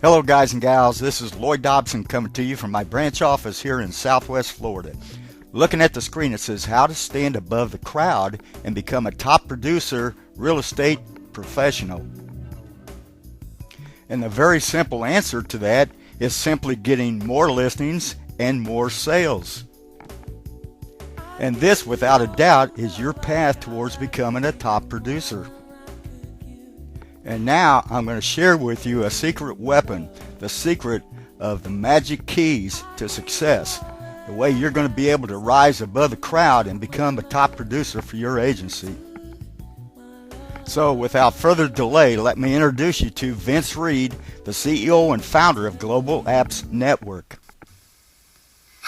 Hello guys and gals, this is Lloyd Dobson coming to you from my branch office here in Southwest Florida. Looking at the screen it says how to stand above the crowd and become a top producer real estate professional. And the very simple answer to that is simply getting more listings and more sales. And this without a doubt is your path towards becoming a top producer. And now I'm going to share with you a secret weapon, the secret of the magic keys to success, the way you're going to be able to rise above the crowd and become a top producer for your agency. So without further delay, let me introduce you to Vince Reed, the CEO and founder of Global Apps Network.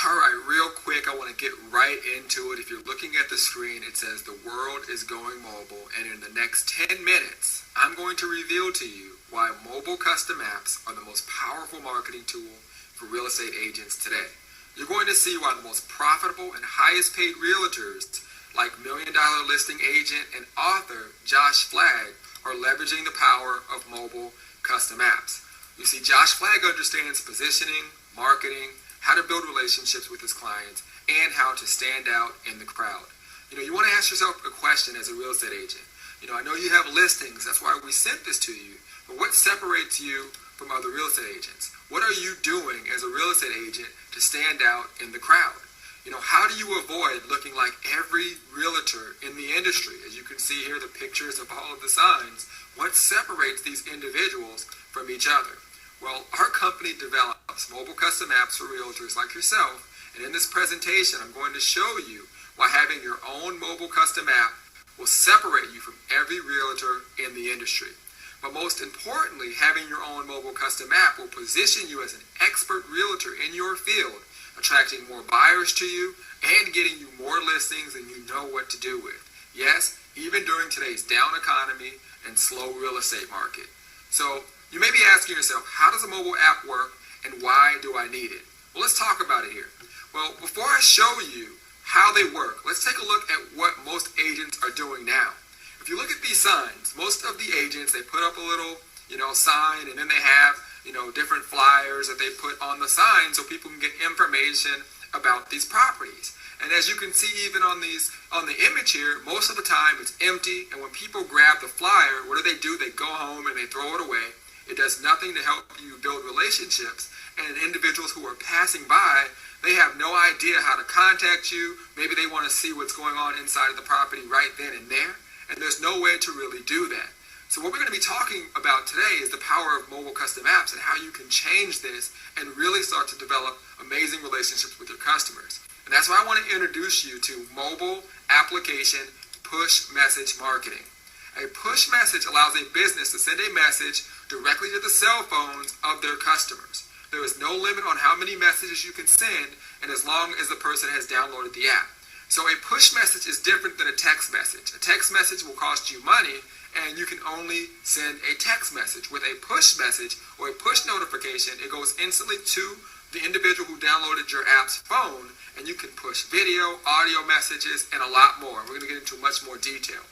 All right, real quick, I want to get right into it. If you're looking at the screen, it says the world is going mobile, and in the next 10 minutes, I'm going to reveal to you why mobile custom apps are the most powerful marketing tool for real estate agents today. You're going to see why the most profitable and highest paid realtors like $1 Million Listing Agent and author Josh Flagg are leveraging the power of mobile custom apps. You see, Josh Flagg understands positioning, marketing, how to build relationships with his clients, and how to stand out in the crowd. You want to ask yourself a question as a real estate agent. I know you have listings, that's why we sent this to you, but what separates you from other real estate agents? What are you doing as a real estate agent to stand out in the crowd? How do you avoid looking like every realtor in the industry? As you can see here, the pictures of all of the signs. What separates these individuals from each other? Well, our company develops mobile custom apps for realtors like yourself, and in this presentation, I'm going to show you why having your own mobile custom app will separate you from every realtor in the industry. But most importantly, having your own mobile custom app will position you as an expert realtor in your field, attracting more buyers to you and getting you more listings than you know what to do with. Yes, even during today's down economy and slow real estate market. So you may be asking yourself, how does a mobile app work and why do I need it? Well, let's talk about it here. Well, before I show you how they work, let's take a look at what most agents are doing now. If you look at these signs, most of the agents, they put up a little, sign, and then they have, different flyers that they put on the sign so people can get information about these properties. And as you can see even on the image here, most of the time it's empty, and when people grab the flyer, what do? They go home and they throw it away. It does nothing to help you build relationships, and individuals who are passing by, they have no idea how to contact you. Maybe they want to see what's going on inside of the property right then and there, and there's no way to really do that. So what we're going to be talking about today is the power of mobile custom apps and how you can change this and really start to develop amazing relationships with your customers. And that's why I want to introduce you to mobile application push message marketing. A push message allows a business to send a message directly to the cell phones of their customers. There is no limit on how many messages you can send, and as long as the person has downloaded the app. So a push message is different than a text message. A text message will cost you money, and you can only send a text message. With a push message or a push notification, it goes instantly to the individual who downloaded your app's phone, and you can push video, audio messages, and a lot more. We're going to get into much more detail.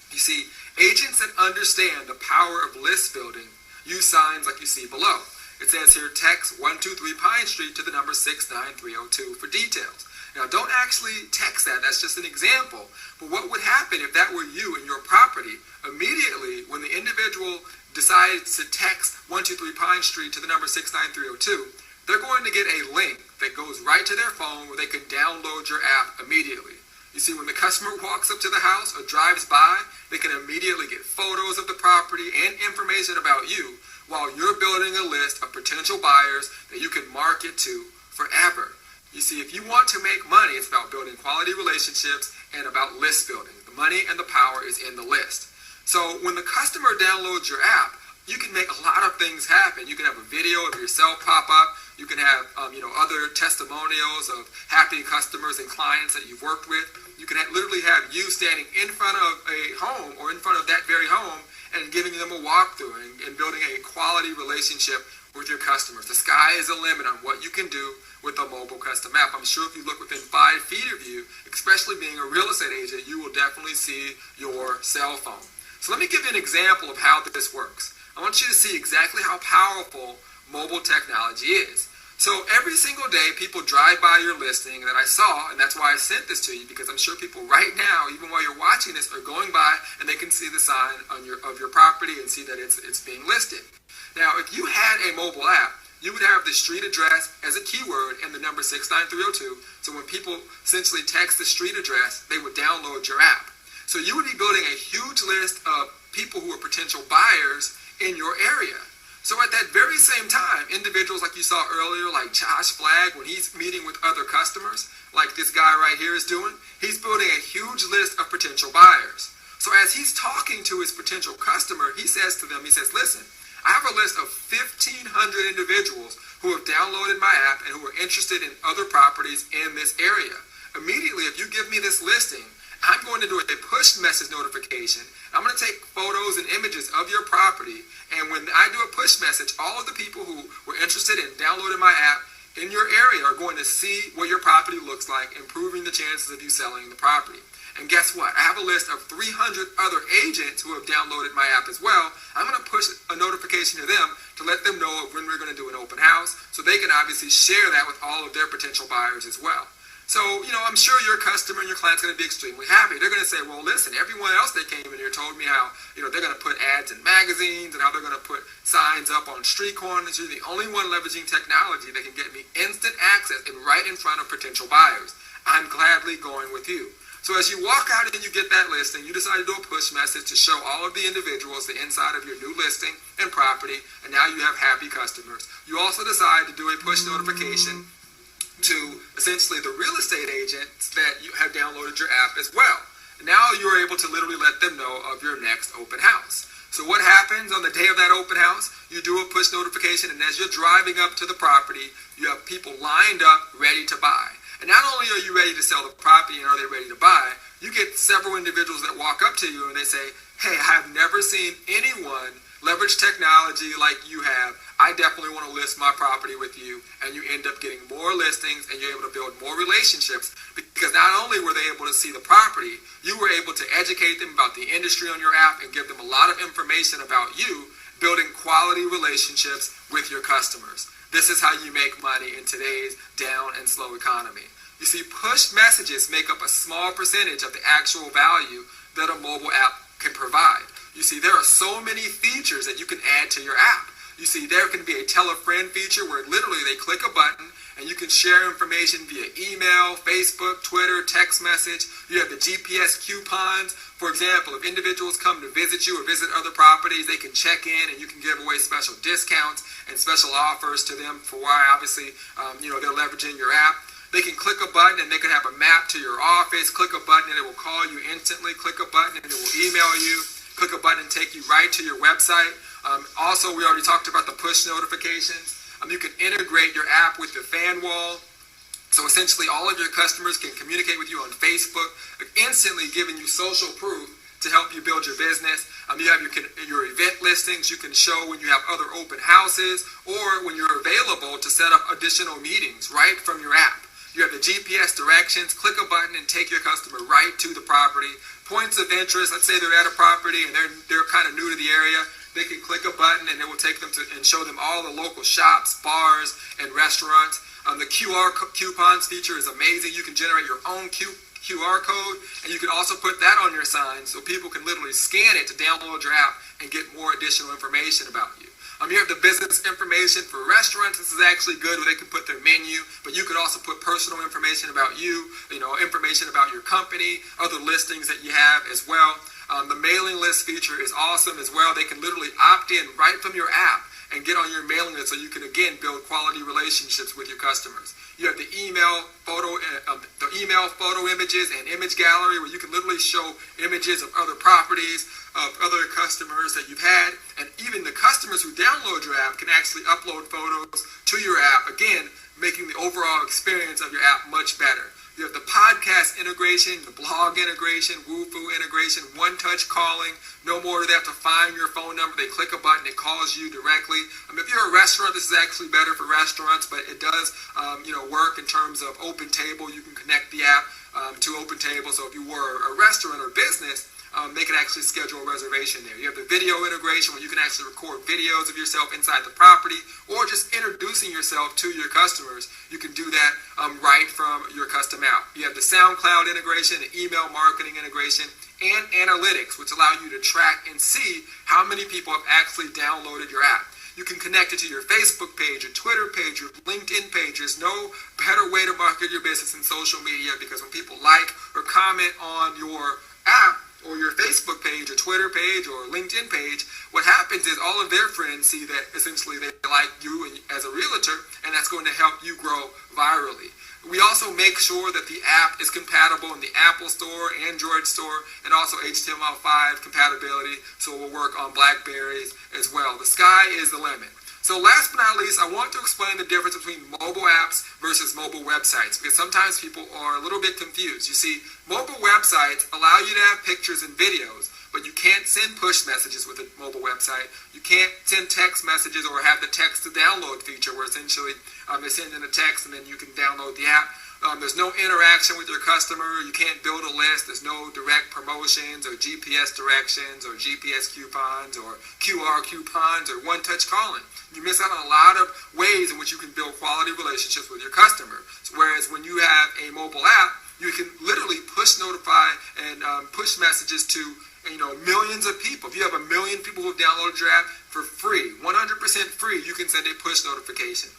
You see, agents that understand the power of list building use signs like you see below. It says here, text 123 Pine Street to the number 69302 for details. Now, don't actually text that. That's just an example. But what would happen if that were you and your property? Immediately, when the individual decides to text 123 Pine Street to the number 69302, they're going to get a link that goes right to their phone where they can download your app immediately. You see, when the customer walks up to the house or drives by, they can immediately get photos of the property and information about you while you're building a list of potential buyers that you can market to forever. You see, if you want to make money, it's about building quality relationships and about list building. The money and the power is in the list. So when the customer downloads your app, you can make a lot of things happen. You can have a video of yourself pop up. You can have other testimonials of happy customers and clients that you've worked with. You can literally have you standing in front of a home or in front of that very home and giving them a walkthrough and building a quality relationship with your customers. The sky is the limit on what you can do with a mobile custom app. I'm sure if you look within 5 feet of you, especially being a real estate agent, you will definitely see your cell phone. So let me give you an example of how this works. I want you to see exactly how powerful mobile technology is. So every single day, people drive by your listing that I saw, and that's why I sent this to you, because I'm sure people right now, even while you're watching this, are going by and they can see the sign on of your property and see that it's being listed. Now, if you had a mobile app, you would have the street address as a keyword and the number 69302. So when people essentially text the street address, they would download your app. So you would be building a huge list of people who are potential buyers in your area. So at that very same time, individuals like you saw earlier, like Josh Flagg, when he's meeting with other customers, like this guy right here is doing, he's building a huge list of potential buyers. So as he's talking to his potential customer, he says to them, he says, listen, I have a list of 1,500 individuals who have downloaded my app and who are interested in other properties in this area. Immediately, if you give me this listing, I'm going to do a push message notification. I'm going to take photos and images of your property. And when I do a push message, all of the people who were interested in downloading my app in your area are going to see what your property looks like, improving the chances of you selling the property. And guess what? I have a list of 300 other agents who have downloaded my app as well. I'm going to push a notification to them to let them know of when we're going to do an open house, so they can obviously share that with all of their potential buyers as well. So, I'm sure your customer and your client's going to be extremely happy. They're going to say, well, listen, everyone else that came in here told me how, they're going to put ads in magazines and how they're going to put signs up on street corners. You're the only one leveraging technology that can get me instant access and right in front of potential buyers. I'm gladly going with you. So as you walk out and you get that listing, you decide to do a push message to show all of the individuals the inside of your new listing and property, and now you have happy customers. You also decide to do a push notification to essentially the real estate agents that you have downloaded your app as well. Now you're able to literally let them know of your next open house. So what happens on the day of that open house? You do a push notification, and as you're driving up to the property, you have people lined up ready to buy. And not only are you ready to sell the property and are they ready to buy, you get several individuals that walk up to you and they say, hey, I have never seen anyone leverage technology like you have. I definitely want to list my property with you. And you end up getting more listings and you're able to build more relationships, because not only were they able to see the property, you were able to educate them about the industry on your app and give them a lot of information about you, building quality relationships with your customers. This is how you make money in today's down and slow economy. You see, push messages make up a small percentage of the actual value that a mobile app can provide. You see, there are so many features that you can add to your app. You see, there can be a tell a friend feature where literally they click a button and you can share information via email, Facebook, Twitter, text message. You have the GPS coupons. For example, if individuals come to visit you or visit other properties, they can check in and you can give away special discounts and special offers to them for why obviously they're leveraging your app. They can click a button and they can have a map to your office. Click a button and it will call you instantly. Click a button and it will email you. Click a button and take you right to your website. Also, we already talked about the push notifications. You can integrate your app with your fan wall. So essentially all of your customers can communicate with you on Facebook, instantly giving you social proof to help you build your business. You have your event listings. You can show when you have other open houses or when you're available to set up additional meetings right from your app. You have the GPS directions. Click a button and take your customer right to the property. Points of interest. Let's say they're at a property and they're kind of new to the area. They can click a button and it will take them to and show them all the local shops, bars, and restaurants. The QR coupons feature is amazing. You can generate your own QR code, and you can also put that on your sign so people can literally scan it to download your app and get more additional information about you. You have the business information for restaurants. This is actually good where they can put their menu, but you could also put personal information about you, information about your company, other listings that you have as well. The mailing list feature is awesome as well. They can literally opt in right from your app and get on your mailing list so you can, again, build quality relationships with your customers. You have the email photo images and image gallery where you can literally show images of other properties, of other customers that you've had, and even the customers who download your app can actually upload photos to your app, again, making the overall experience of your app much better. You have the podcast integration, the blog integration, Wufoo integration, one-touch calling. No more do they have to find your phone number. They click a button, it calls you directly. If you're a restaurant, this is actually better for restaurants, but it does work in terms of OpenTable. You can connect the app to OpenTable. So if you were a restaurant or business, they can actually schedule a reservation there. You have the video integration where you can actually record videos of yourself inside the property or just introducing yourself to your customers. You can do that right from your custom app. You have the SoundCloud integration, the email marketing integration, and analytics, which allow you to track and see how many people have actually downloaded your app. You can connect it to your Facebook page, your Twitter page, your LinkedIn page. There's no better way to market your business in social media, because when people like or comment on your app or your Facebook page or Twitter page or LinkedIn page, what happens is all of their friends see that essentially they like you as a realtor, and that's going to help you grow virally. We also make sure that the app is compatible in the Apple Store, Android Store, and also HTML5 compatibility, so it will work on Blackberries as well. The sky is the limit. So last but not least, I want to explain the difference between mobile apps versus mobile websites, because sometimes people are a little bit confused. You see, mobile websites allow you to have pictures and videos, but you can't send push messages with a mobile website. You can't send text messages or have the text to download feature where essentially they send in a text and then you can download the app. There's no interaction with your customer. You can't build a list. There's no direct promotions or GPS directions or GPS coupons or QR coupons or one-touch calling. You miss out on a lot of ways in which you can build quality relationships with your customer. Whereas when you have a mobile app, you can literally push notify and push messages to millions of people. If you have 1 million people who have downloaded your app for free, 100% free, you can send a push notification.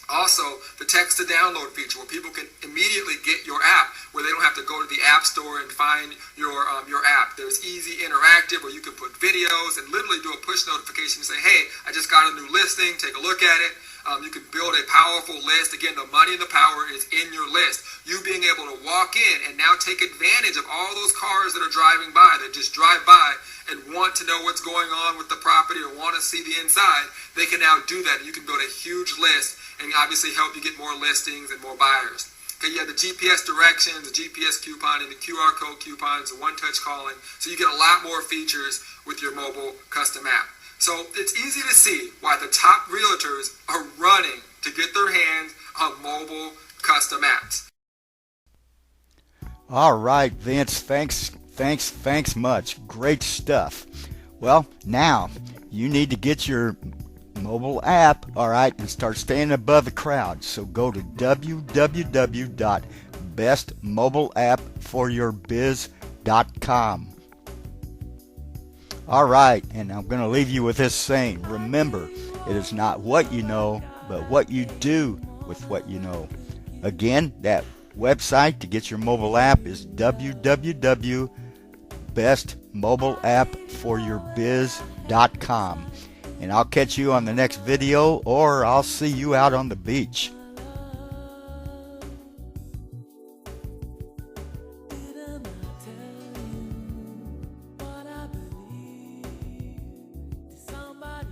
Also, the text to download feature where people can immediately get your app, where they don't have to go to the app store and find your app. There's easy interactive where you can put videos and literally do a push notification and say, hey, I just got a new listing, take a look at it. You can build a powerful list. Again, the money and the power is in your list. You being able to walk in and now take advantage of all those cars that are driving by, that just drive by and want to know what's going on with the property or want to see the inside. They can now do that. You can build a huge list and obviously help you get more listings and more buyers. Okay, you have the GPS directions, the GPS couponing, the QR code coupons, the one-touch calling. So you get a lot more features with your mobile custom app. So it's easy to see why the top realtors are running to get their hands on mobile custom apps. All right, Vince, thanks much. Great stuff. Well, now you need to get your mobile app, all right, and start staying above the crowd. So go to www.bestmobileappforyourbiz.com. All right, and I'm going to leave you with this saying. Remember, it is not what you know, but what you do with what you know. Again, that website to get your mobile app is www.bestmobileappforyourbiz.com. And I'll catch you on the next video, or I'll see you out on the beach.